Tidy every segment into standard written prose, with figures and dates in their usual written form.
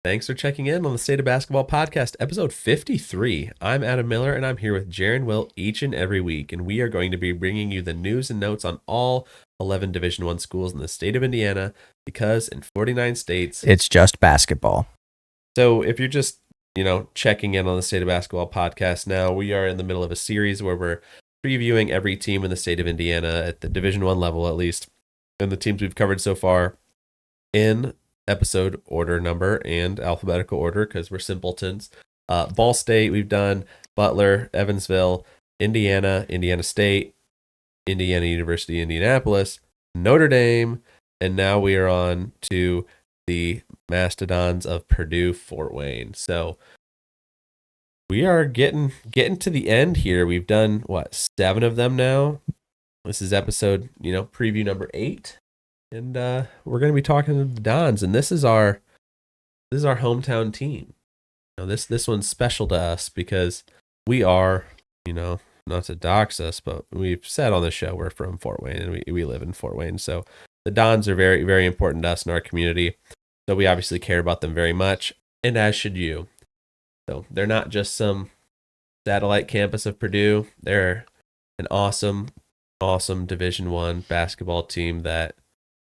Thanks for checking in on the State of Basketball Podcast, episode 53. I'm Adam Miller, and I'm here with Jaren Will each and every week, and we are going to be bringing you the news and notes on all 11 Division I schools in the state of Indiana, because in 49 states, it's just basketball. So if you're just, checking in on the State of Basketball Podcast now, we are in the middle of a series where we're previewing every team in the state of Indiana at the Division I level, at least, and the teams we've covered so far in episode order number and alphabetical order, because we're simpletons. Ball State, we've done Butler, Evansville, Indiana, Indiana State, Indiana University, Indianapolis, Notre Dame, and now we are on to the Mastodons of Purdue Fort Wayne. So we are getting to the end here. We've done 7 of them now. This is episode, preview number 8. And we're going to be talking to the Dons, and this is our hometown team. This one's special to us because we are, not to dox us, but we've said on the show we're from Fort Wayne and we live in Fort Wayne. So the Dons are very, very important to us in our community. So we obviously care about them very much, and as should you. So they're not just some satellite campus of Purdue. They're an awesome, awesome Division I basketball team that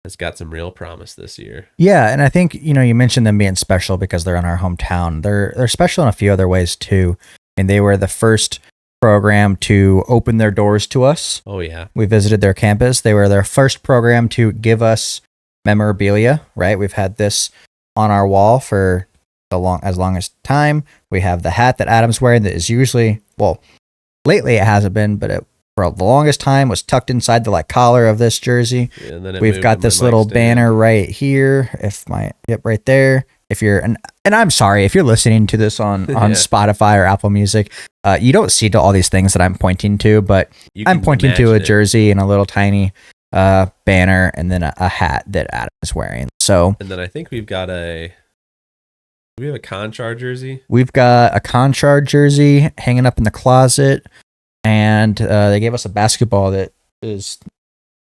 has got some real promise this year. Yeah, and I think, you mentioned them being special because they're in our hometown. They're special in a few other ways too. And they were the first program to open their doors to us. Oh yeah. We visited their campus. They were their first program to give us memorabilia, right? We've had this on our wall for as long as time. We have the hat that Adam's wearing that is usually, lately it hasn't been, but for the longest time was tucked inside the collar of this jersey. Yeah, and then we've got this little banner right here. Right there. If you're and I'm sorry if you're listening to this on Spotify or Apple Music, you don't see all these things that I'm pointing to, but I'm pointing to a jersey and a little tiny banner, and then a hat that Adam is wearing. So, and then I think we have a Conchar jersey. We've got a Conchar jersey hanging up in the closet. And they gave us a basketball that is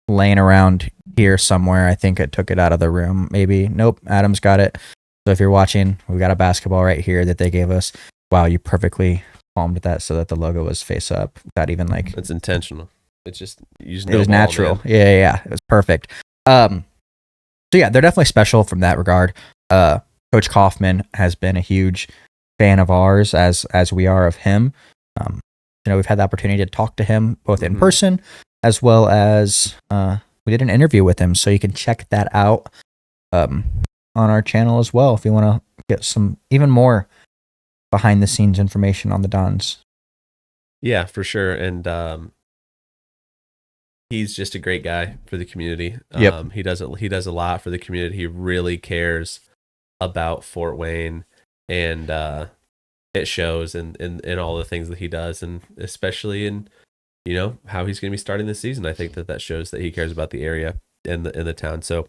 laying around here somewhere. I think I took it out of the room. Maybe. Nope. Adam's got it. So if you're watching, we've got a basketball right here that they gave us. Wow, you perfectly palmed that so that the logo was face up. Without even It's intentional. It's just it was natural. Man. Yeah. It was perfect. So yeah, they're definitely special from that regard. Coach Kaufman has been a huge fan of ours, as we are of him. We've had the opportunity to talk to him both in person as well as we did an interview with him. So you can check that out on our channel as well if you want to get some even more behind the scenes information on the Dons. Yeah, for sure. And he's just a great guy for the community. Yep. He does a lot for the community. He really cares about Fort Wayne, and it shows in all the things that he does, and especially in how he's going to be starting this season. I think that shows that he cares about the area and the town. So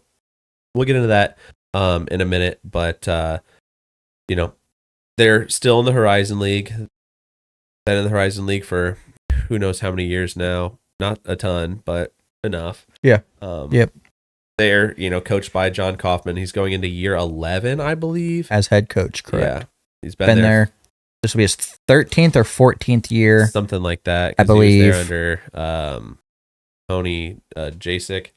we'll get into that in a minute, but they're still in the Horizon League. Been in the Horizon League for who knows how many years now. Not a ton, but enough. Yeah. Yep. They're coached by John Kaufman. He's going into year 11, I believe, as head coach. Correct. Yeah. He's been there. This will be his 13th or 14th year. Something like that. I believe. He was there under Tony Jacek.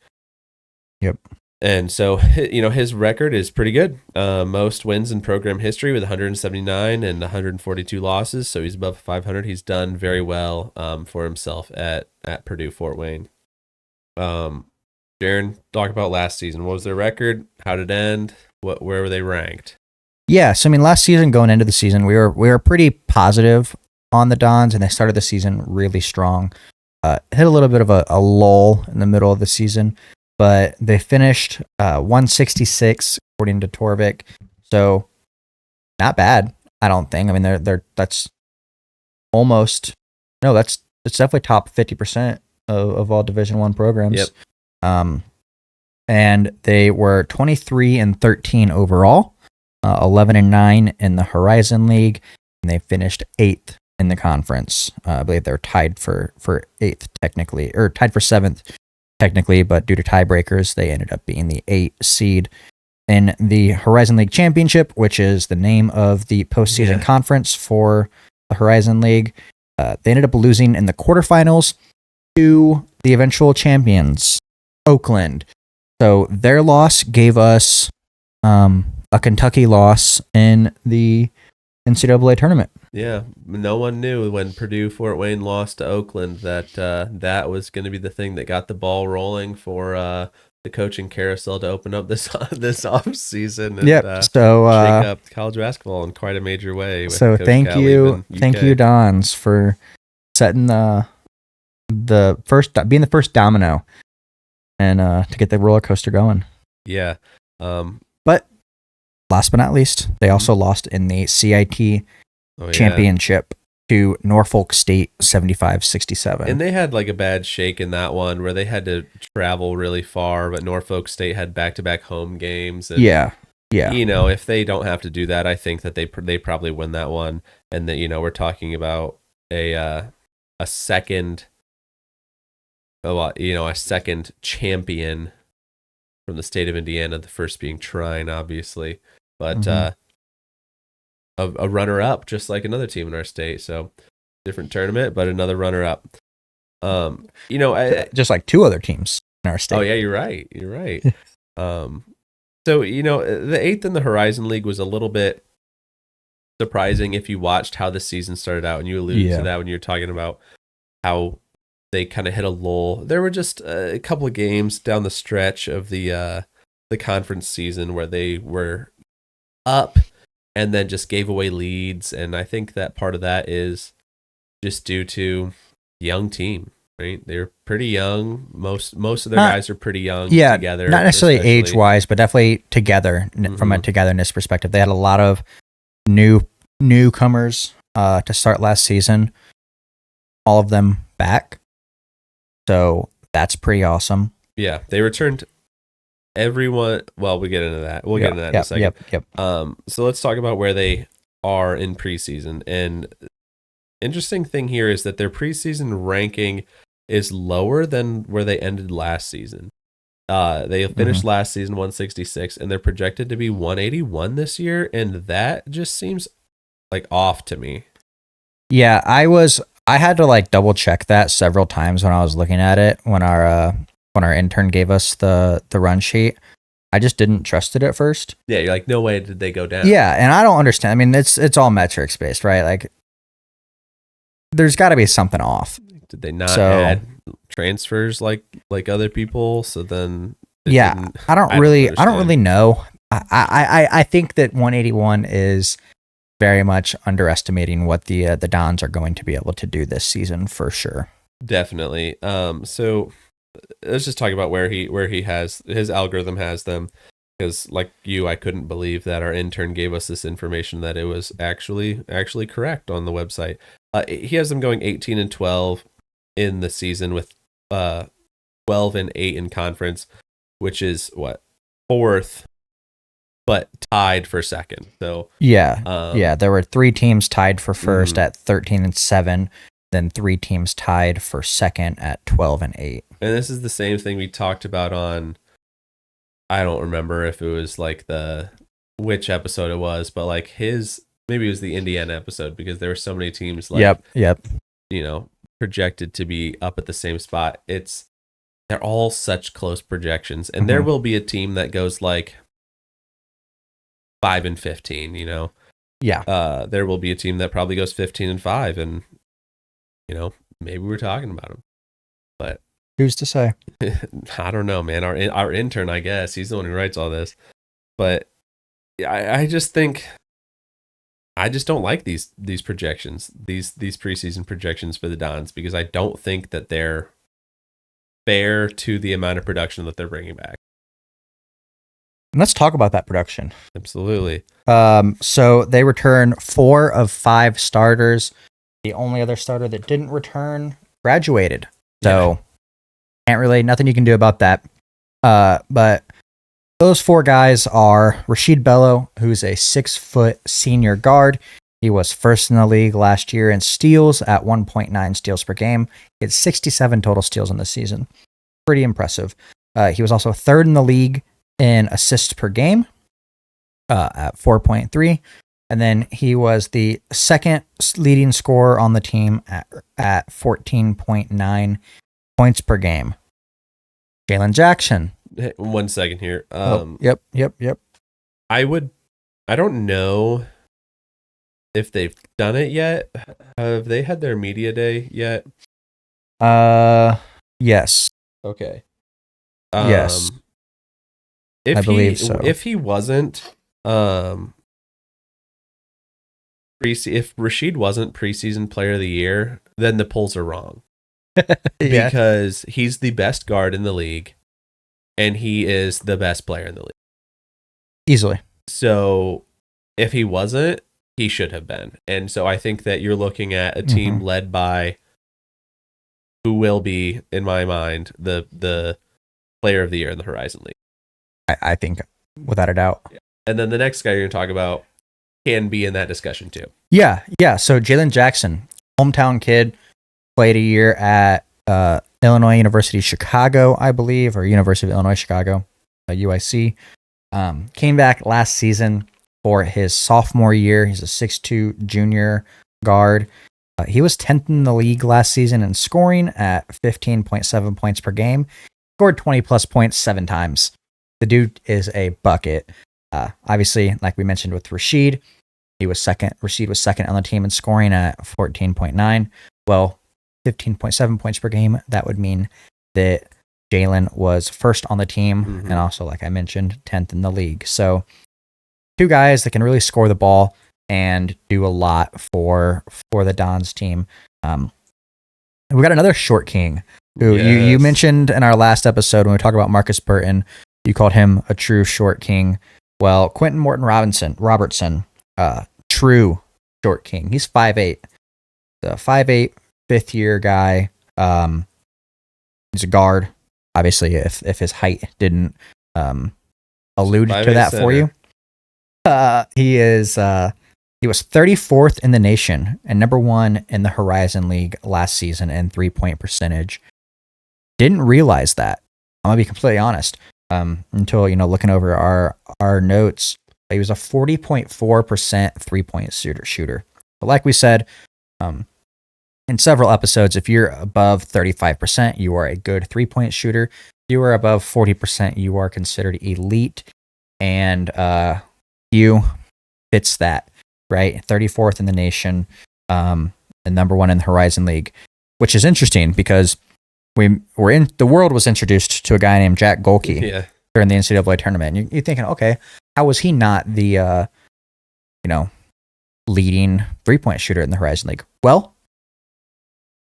Yep. And so, his record is pretty good. Most wins in program history with 179 and 142 losses. So he's above 500. He's done very well for himself at Purdue Fort Wayne. Jaren, talk about last season. What was their record? How did it end? Where were they ranked? Yeah, so last season, going into the season, we were pretty positive on the Dons, and they started the season really strong. Hit a little bit of a lull in the middle of the season, but they finished 166 according to Torvik. So not bad, I don't think. I mean, that's definitely top 50% of all Division I programs. Yep. And they were 23-13 overall. 11-9 in the Horizon League, and they finished 8th in the conference. I believe they're tied for 8th technically, or tied for 7th technically, but due to tiebreakers, they ended up being the 8 seed in the Horizon League Championship, which is the name of the postseason conference for the Horizon League. They ended up losing in the quarterfinals to the eventual champions, Oakland. So their loss gave us a Kentucky loss in the NCAA tournament. Yeah, no one knew when Purdue Fort Wayne lost to Oakland that that was going to be the thing that got the ball rolling for the coaching carousel to open up this off season and shake up college basketball in quite a major way. So thank you, Dons, for setting being the first domino and to get the roller coaster going. Yeah, but last but not least, they also lost in the CIT championship to Norfolk State 75-67. And they had like a bad shake in that one where they had to travel really far, but Norfolk State had back-to-back home games. And, you know, if they don't have to do that, I think that they probably win that one. And that, you know, we're talking about a second champion from the state of Indiana, the first being Trine, obviously, but a runner-up, just like another team in our state. So different tournament, but another runner-up. You know, just like 2 other teams in our state. Oh yeah, you're right. So you know, the 8th in the Horizon League was a little bit surprising if you watched how the season started out, and you alluded to that when you were talking about how they kind of hit a lull. There were just a couple of games down the stretch of the conference season where they were up and then just gave away leads, and I think that part of that is just due to young team, right? They're pretty young. Most of their guys are pretty young together. Not necessarily age-wise, but definitely together from a togetherness perspective. They had a lot of newcomers to start last season, all of them back. So that's pretty awesome. Yeah, they returned everyone. Well, we'll get into that. We'll get into that in a second. So let's talk about where they are in preseason. And interesting thing here is that their preseason ranking is lower than where they ended last season. They finished last season 166, and they're projected to be 181 this year, and that just seems like off to me. Yeah, I had to like double check that several times when I was looking at it when our intern gave us the run sheet. I just didn't trust it at first. Yeah, you're like, no way did they go down. Yeah, and I don't understand. I mean, it's all metrics based, right? Like, there's got to be something off. Did they not add transfers like other people? So then, I don't really know. I think that 181 is very much underestimating what the Dons are going to be able to do this season for sure. Definitely. So let's just talk about where he has his algorithm has them, because like you, I couldn't believe that our intern gave us this information that it was actually correct on the website. He has them going 18-12 in the season with 12-8 in conference, which is what, 4th, but tied for 2nd. So there were 3 teams tied for 1st at 13-7. Then 3 teams tied for 2nd at 12-8. And this is the same thing we talked about on, I don't remember if it was like which episode it was, but like maybe it was the Indiana episode, because there were so many teams like, you know, projected to be up at the same spot. They're all such close projections, and there will be a team that goes like 5-15, you know? Yeah. There will be a team that probably goes 15-5, and you know, maybe we're talking about him, but who's to say? I don't know, man. Our intern, I guess, he's the one who writes all this. But I just think I just don't like these projections, these preseason projections for the Dons, because I don't think that they're fair to the amount of production that they're bringing back. And let's talk about that production. Absolutely. So they return 4 of 5 starters. The only other starter that didn't return graduated. So nothing you can do about that. But those 4 guys are Rashid Bello, who's a 6-foot senior guard. He was first in the league last year in steals at 1.9 steals per game. He had 67 total steals in the season. pretty impressive. He was also third in the league in assists per game at 4.3. And then he was the second leading scorer on the team at 14.9 points per game. Jalen Jackson. Hey, 1 second here. Yep. I don't know if they've done it yet. Have they had their media day yet? Yes. Okay. Yes. I believe so. If he wasn't, if Rashid wasn't preseason player of the year, then the polls are wrong. Yeah. Because he's the best guard in the league, and he is the best player in the league. Easily. So if he wasn't, he should have been. And so I think that you're looking at a team led by who will be, in my mind, the player of the year in the Horizon League. I think without a doubt. Yeah. And then the next guy you're going to talk about can be in that discussion too. Yeah. So Jalen Jackson, hometown kid, played a year at Illinois University Chicago, I believe, or University of Illinois Chicago, UIC. Came back last season for his sophomore year. He's a 6'2" junior guard. He was 10th in the league last season in scoring at 15.7 points per game. Scored 20 plus points 7 times. The dude is a bucket. Obviously, like we mentioned with Rashid, Rashid was second on the team in scoring at 14.9. Well, 15.7 points per game. That would mean that Jalen was first on the team and also, like I mentioned, 10th in the league. So 2 guys that can really score the ball and do a lot for the Dons team. We got another short king who you mentioned in our last episode when we talked about Marcus Burton. You called him a true short king. Well, Quentin Morton Robertson, true short king. He's 5'8", the 5'8", fifth-year guy. He's a guard. Obviously, if his height didn't allude to that for you, he was 34th in the nation and number 1 in the Horizon League last season in 3-point percentage. Didn't realize that. I'm gonna be completely honest. Until looking over our notes, he was a 40.4% 3-point shooter. But like we said, in several episodes, if you're above 35%, you are a good 3-point shooter. If you are above 40%, you are considered elite, and you fits that, right? 34th in the nation, and number 1 in the Horizon League, which is interesting because the world was introduced to a guy named Jack Golke during the NCAA tournament. You're thinking, okay, how was he not the leading 3-point shooter in the Horizon League? Well,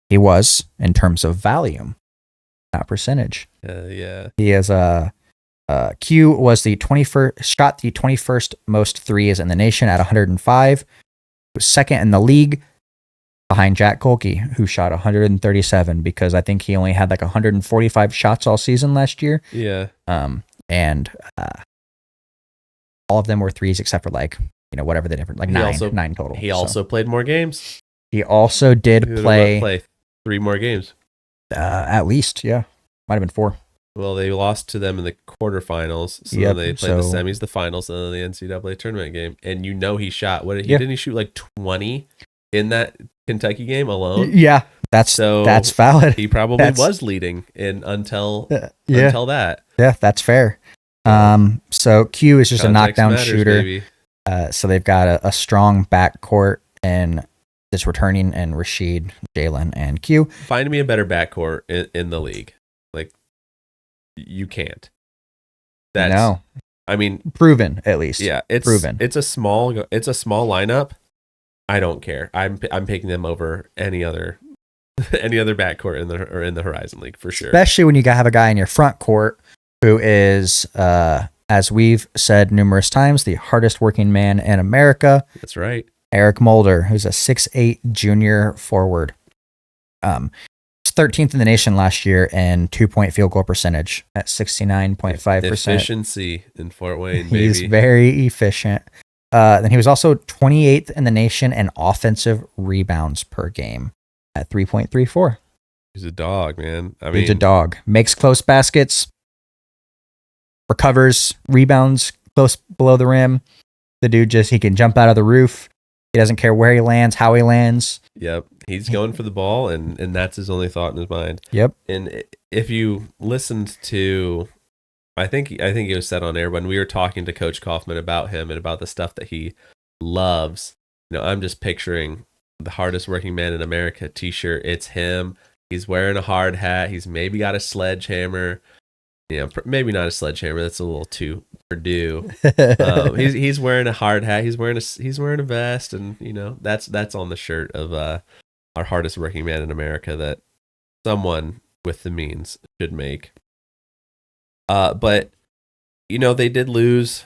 he was in terms of volume, not percentage. He is Q was the 21st, shot the 21st most threes in the nation at 105. He was second in the league behind Jack Golke, who shot 137 because I think he only had like 145 shots all season last year. Yeah. And all of them were threes except for whatever the difference, like nine total. He also played more games. He also did play 3 more games. At least, yeah. Might have been 4. Well, they lost to them in the quarterfinals, so then they played the semis, the finals, and then the NCAA tournament game. And he shot, didn't he shoot like 20 in that Kentucky game alone? Yeah, that's valid. He probably was leading until that. Yeah, that's fair. So Q is just a knockdown shooter. Baby. So they've got a strong backcourt and this returning and Rashid, Jalen, and Q. Find me a better backcourt in the league. Like, you can't. No. I mean, proven at least. Yeah, it's proven. It's a small lineup. I don't care. I'm picking them over any other backcourt in the Horizon League for sure. Especially when you have a guy in your front court who is, as we've said numerous times, the hardest working man in America. That's right. Eric Mulder, who's a 6'8" junior forward. He's 13th in the nation last year in 2-point field goal percentage at 69.5%. Efficiency in Fort Wayne, baby. He's very efficient. Then he was also 28th in the nation in offensive rebounds per game at 3.34. He's a dog, man. I He's a mean, dog. Makes close baskets, recovers, rebounds close below the rim. The dude he can jump out of the roof. He doesn't care where he lands, how he lands. yep, he's going for the ball, and that's his only thought in his mind. Yep. And if you listened to, I think it was said on air when we were talking to Coach Kaufman about him and about the stuff that he loves. I'm just picturing the hardest working man in America T-shirt. It's him. He's wearing a hard hat. He's maybe got a sledgehammer. Maybe not a sledgehammer. That's a little too Purdue. He's wearing a hard hat. He's wearing a vest, and that's on the shirt of our hardest working man in America that someone with the means should make. But they did lose.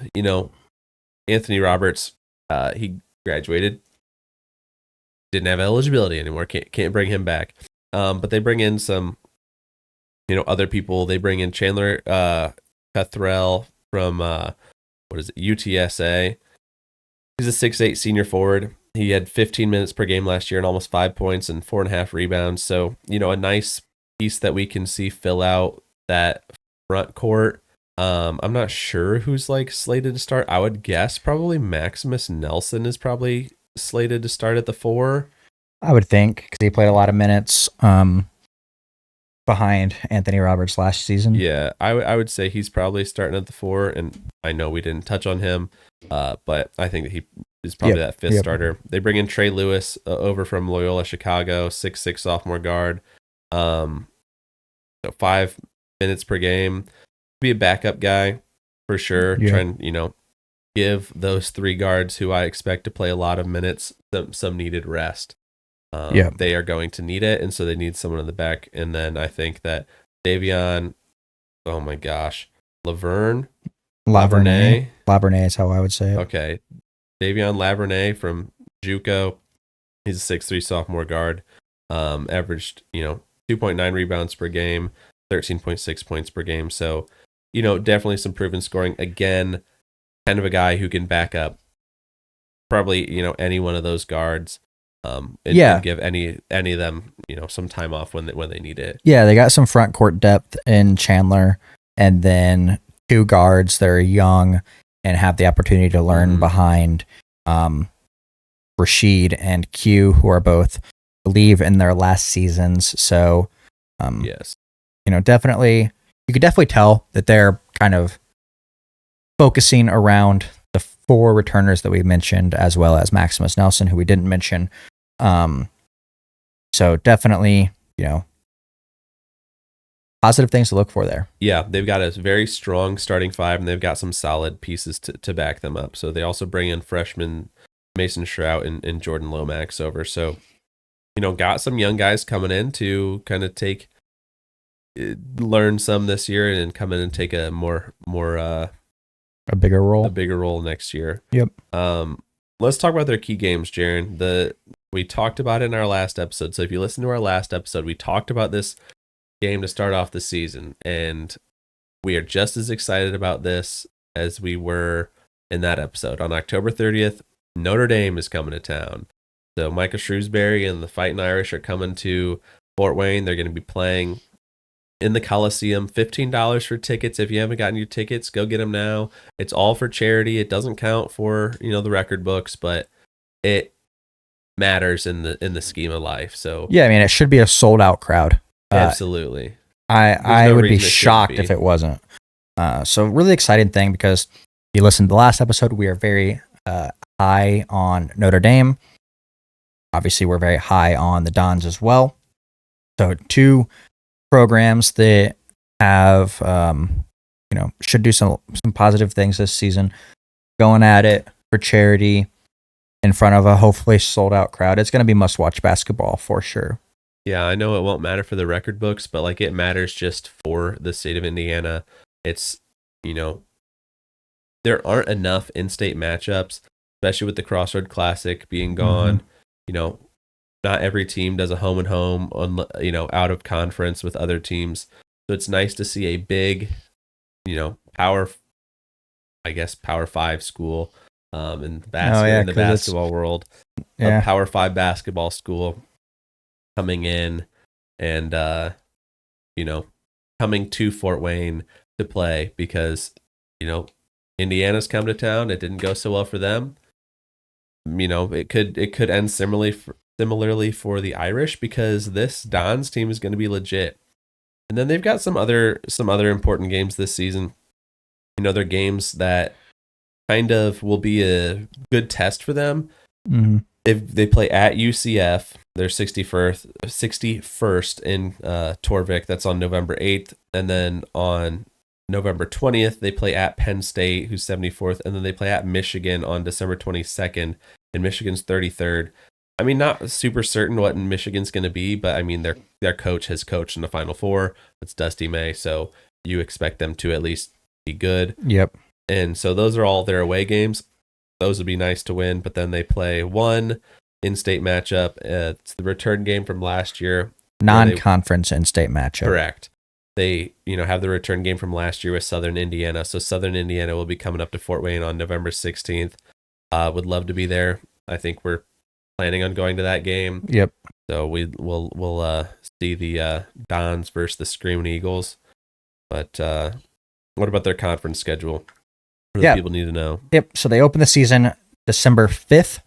Anthony Roberts. He graduated. Didn't have eligibility anymore. Can't bring him back. But they bring in some, other people. They bring in Chandler Cuthrell from UTSA. He's a 6'8" senior forward. He had 15 minutes per game last year and almost 5 points and 4.5 rebounds. So, a nice piece that we can see fill out that front court. I'm not sure who's slated to start. I would guess probably Maximus Nelson is probably slated to start at the 4. I would think, because he played a lot of minutes behind Anthony Roberts last season. Yeah, I would say he's probably starting at the 4, and I know we didn't touch on him, but I think that he is probably that 5th starter. They bring in Trey Lewis over from Loyola Chicago, 6'6" sophomore guard, 5 minutes per game. Be a backup guy for sure. Yeah. Try and give those 3 guards who I expect to play a lot of minutes some needed rest. They are going to need it, and so they need someone in the back. And then I think that Davion, oh my gosh, Lavernay is how I would say it. Okay, Davion Lavernay from JUCO. He's a 6'3" sophomore guard. Averaged 2.9 rebounds per game, 13.6 points per game. So definitely some proven scoring. Again, kind of a guy who can back up probably any one of those guards. And give any of them some time off when they need it. Yeah, they got some front court depth in Chandler, and then 2 guards that are young and have the opportunity to learn behind Rashid and Q, who are both, I believe, in their last seasons. So yes, definitely, you could definitely tell that they're kind of focusing around the 4 returners that we mentioned, as well as Maximus Nelson, who we didn't mention. So definitely, positive things to look for there. Yeah, they've got a very strong starting 5, and they've got some solid pieces to back them up. So they also bring in freshman Mason Shrout and Jordan Lomax over. So, got some young guys coming in to kind of learn some this year and come in and take a a bigger role next year. Yep. Let's talk about their key games, Jaren. We talked about it in our last episode. So if you listen to our last episode, we talked about this game to start off the season, and we are just as excited about this as we were in that episode. On October 30th, Notre Dame is coming to town. So Micah Shrewsbury and the Fighting Irish are coming to Fort Wayne. They're going to be playing in the Coliseum. $15 for tickets. If you haven't gotten your tickets, go get them now. It's all for charity. It doesn't count for the record books, but it matters in the scheme of life. So yeah, I mean, it should be a sold out crowd. Absolutely. I would be shocked if it wasn't. So really exciting thing, because if you listened to the last episode, we are very high on Notre Dame. Obviously, we're very high on the Dons as well. So 2 programs that have should do some positive things this season, going at it for charity in front of a hopefully sold out crowd. It's going to be must watch basketball for sure. Yeah, I know it won't matter for the record books, but it matters just for the state of Indiana. It's there aren't enough in-state matchups, especially with the Crossroad Classic being gone. Not every team does a home and home on out of conference with other teams. So it's nice to see a big, Power 5 school in the basketball world. Yeah. A Power 5 basketball school coming in and coming to Fort Wayne to play because Indiana's come to town. It didn't go so well for them. It could end similarly for the Irish because this Dons team is going to be legit. And then they've got some other important games this season. They're games that kind of will be a good test for them. Mm-hmm. They play at UCF. They're 61st in Torvik. That's on November 8th. And then on November 20th, they play at Penn State, who's 74th. And then they play at Michigan on December 22nd. And Michigan's 33rd. I mean, not super certain what Michigan's going to be, but I mean, their coach has coached in the Final Four. It's Dusty May, so you expect them to at least be good. Yep. And so those are all their away games. Those would be nice to win, but then they play one in-state matchup. It's the return game from last year. Non-conference in-state matchup. Correct. They, have the return game from last year with Southern Indiana. So Southern Indiana will be coming up to Fort Wayne on November 16th. Would love to be there. I think we're planning on going to that game. Yep. So we'll see the Dons versus the Screaming Eagles. But what about their conference schedule? What do people need to know? Yep. So they open the season December 5th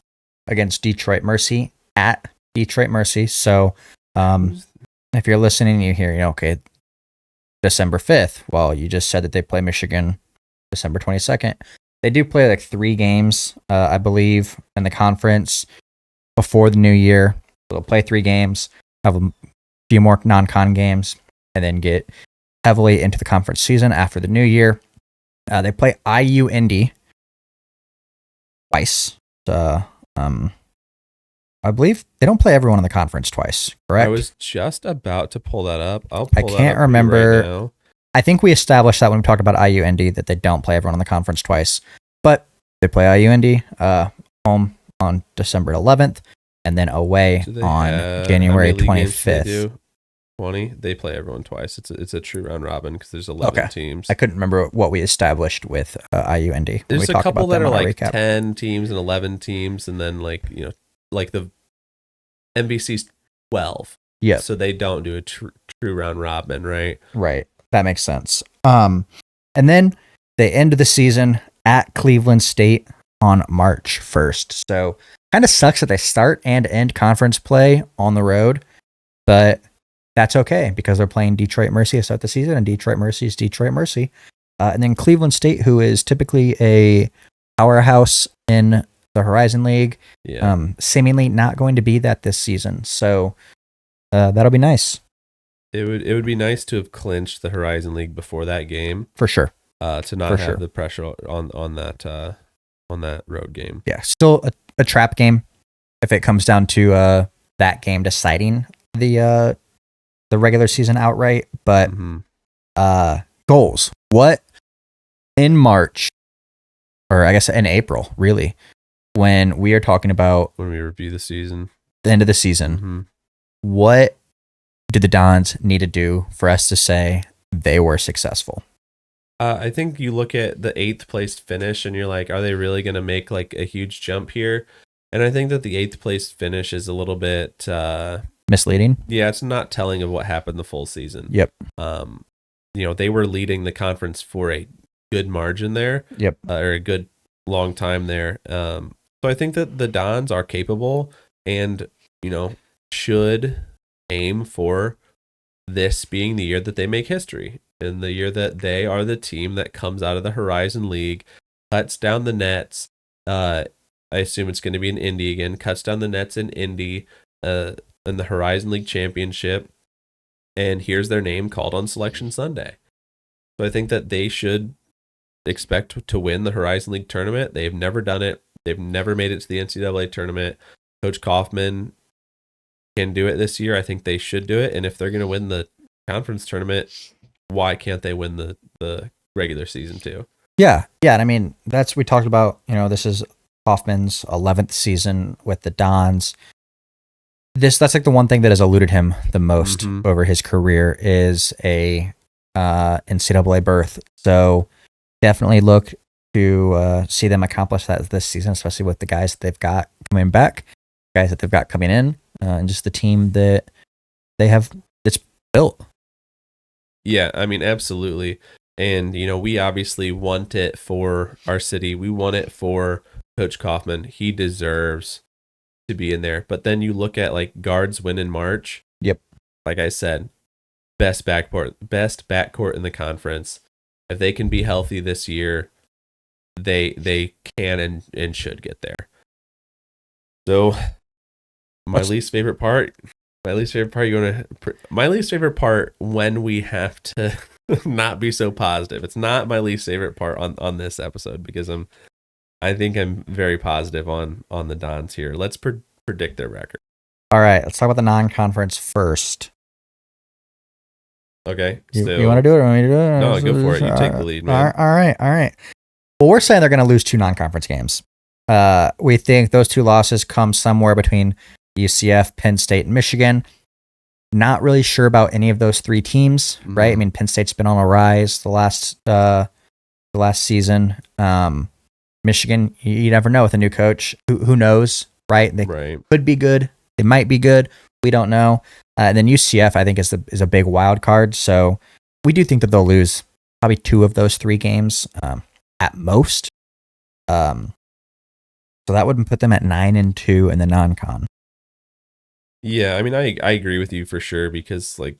against Detroit Mercy at Detroit Mercy. So if you're listening, you hear, okay, December 5th. Well, you just said that they play Michigan December 22nd. They do play like 3 games, I believe, in the conference before the new year. They'll play 3 games, have a few more non-con games, and then get heavily into the conference season after the new year. They play IU Indy twice. I believe they don't play everyone in the conference twice, correct? I was just about to pull that up. I can't remember. Right now. I think we established that when we talked about IU Indy that they don't play everyone in the conference twice. But they play IU Indy home on December 11th and then away on January 25th. 20. They play everyone twice. It's a true round robin because there's 11 teams. I couldn't remember what we established with IU Indy. There's a couple that are like 10 teams and 11 teams, and then like the NBC's 12. Yeah. So they don't do a true round robin, right? Right. That makes sense. And then they end the season at Cleveland State on March 1st. So kind of sucks that they start and end conference play on the road, but that's okay because they're playing Detroit Mercy to start the season, and Detroit Mercy is Detroit Mercy. And then Cleveland State, who is typically a powerhouse in the Horizon League, seemingly not going to be that this season. So that'll be nice. It would be nice to have clinched the Horizon League before that game. For sure. To not have the pressure on that road game. Yeah, still a trap game if it comes down to that game deciding the regular season outright. But goals. What in March, or I guess in April, really, when we are talking about when we review the season, the end of the season, what did the Dons need to do for us to say they were successful? I think you look at the 8th place finish and you're like, are they really going to make like a huge jump here? And I think that the 8th place finish is a little bit misleading. Yeah, it's not telling of what happened the full season. Yep. They were leading the conference for a good margin there. Yep. Or a good long time there. So I think that the Dons are capable and, should aim for this being the year that they make history, and the year that they are the team that comes out of the Horizon League, cuts down the nets. I assume it's going to be in Indy again, cuts down the nets in Indy in the Horizon League Championship, and here's their name called on Selection Sunday. So I think that they should expect to win the Horizon League tournament. They've never done it. They've never made it to the NCAA tournament. Coach Kaufman can do it this year. I think they should do it. And if they're going to win the conference tournament, why can't they win the regular season too? Yeah. And I mean, we talked about, this is Kaufman's 11th season with the Dons. That's like the one thing that has eluded him the most over his career is a NCAA berth. So definitely look to see them accomplish that this season, especially with the guys that they've got coming back, guys that they've got coming in, and just the team that they have built. Yeah, I mean, absolutely. And, we obviously want it for our city. We want it for Coach Kaufman. He deserves to be in there. But then you look at like guards win in March. Yep. Like I said, best backcourt in the conference. If they can be healthy this year, they can and should get there. So my least favorite part when we have to not be so positive. It's not my least favorite part on this episode because I think I'm very positive on the Dons here. Let's predict their record. All right, let's talk about the non-conference first. Okay. You want to do it or want me to do it? No, go for it. You take the lead, man. All right. Well, we're saying they're going to lose 2 non-conference games. We think those 2 losses come somewhere between UCF, Penn State, and Michigan. Not really sure about any of those 3 teams, right? I mean, Penn State's been on a rise the last season. Michigan, you never know with a new coach. Who knows, right? They could be good. They might be good. We don't know. And then UCF, I think, is a big wild card. So we do think that they'll lose probably 2 of those 3 games at most. So that would put them at 9-2 in the non-con. Yeah, I mean, I agree with you for sure because like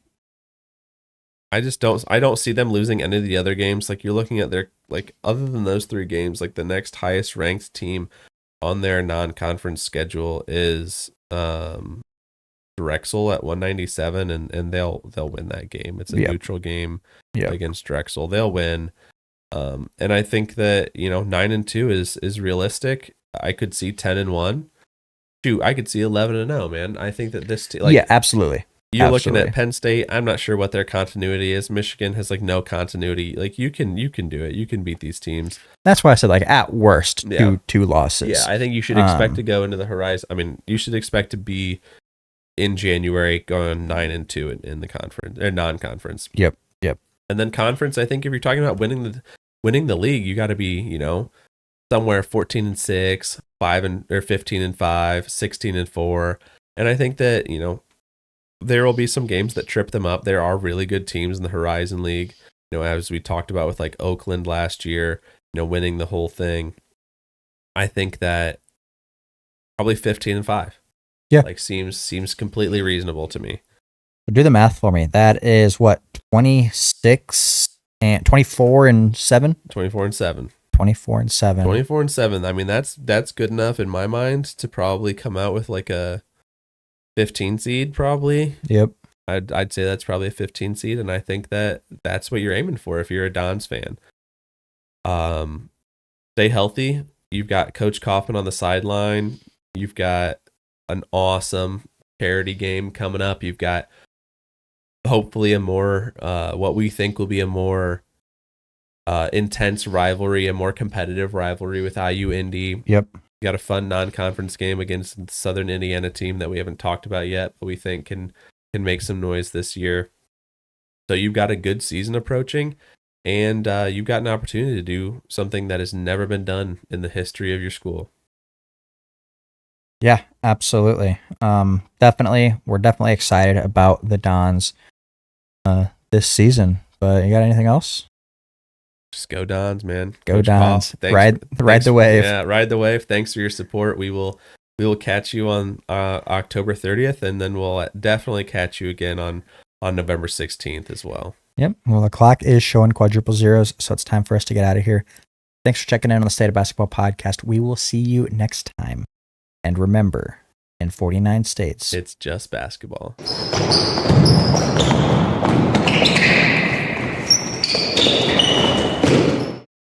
I don't see them losing any of the other games. Like you're looking at their like other than those 3 games, like the next highest ranked team on their non-conference schedule is Drexel at 197 and they'll win that game. It's a neutral game against Drexel. They'll win. And I think that, 9-2 is realistic. I could see 10-1. Shoot, I could see 11-0, man. I think that this absolutely. You're looking at Penn State. I'm not sure what their continuity is. Michigan has like no continuity. Like you can do it. You can beat these teams. That's why I said like at worst 2 losses. Yeah, I think you should expect to go into the horizon. I mean, you should expect to be in January going 9-2 in the conference or non-conference. Yep. And then conference, I think if you're talking about winning the league, you got to be, somewhere 14-6, 15-5, 16-4. And I think that, there will be some games that trip them up. There are really good teams in the Horizon League, as we talked about with like Oakland last year, winning the whole thing. I think that probably 15-5. Yeah. Like seems completely reasonable to me. Do the math for me. That is what, 26 and 24-7? 24-7. 24-7. 24-7. I mean, that's good enough in my mind to probably come out with like a 15 seed probably. Yep. I'd say that's probably a 15 seed, and I think that's what you're aiming for if you're a Dons fan. Stay healthy. You've got Coach Kaufman on the sideline. You've got an awesome charity game coming up. You've got hopefully a more what we think will be a more intense rivalry, a more competitive rivalry with IU Indy. Yep. You got a fun non-conference game against the Southern Indiana team that we haven't talked about yet, but we think can make some noise this year. So you've got a good season approaching, and you've got an opportunity to do something that has never been done in the history of your school. Yeah, absolutely. We're definitely excited about the Dons this season. But you got anything else? Just go Dons, man. Go Coach Dons. Ride the wave. Yeah, ride the wave. Thanks for your support. We will catch you on October 30th, and then we'll definitely catch you again on November 16th as well. Yep. Well, the clock is showing quadruple zeros, so it's time for us to get out of here. Thanks for checking in on the State of Basketball podcast. We will see you next time. And remember, in 49 states, it's just basketball.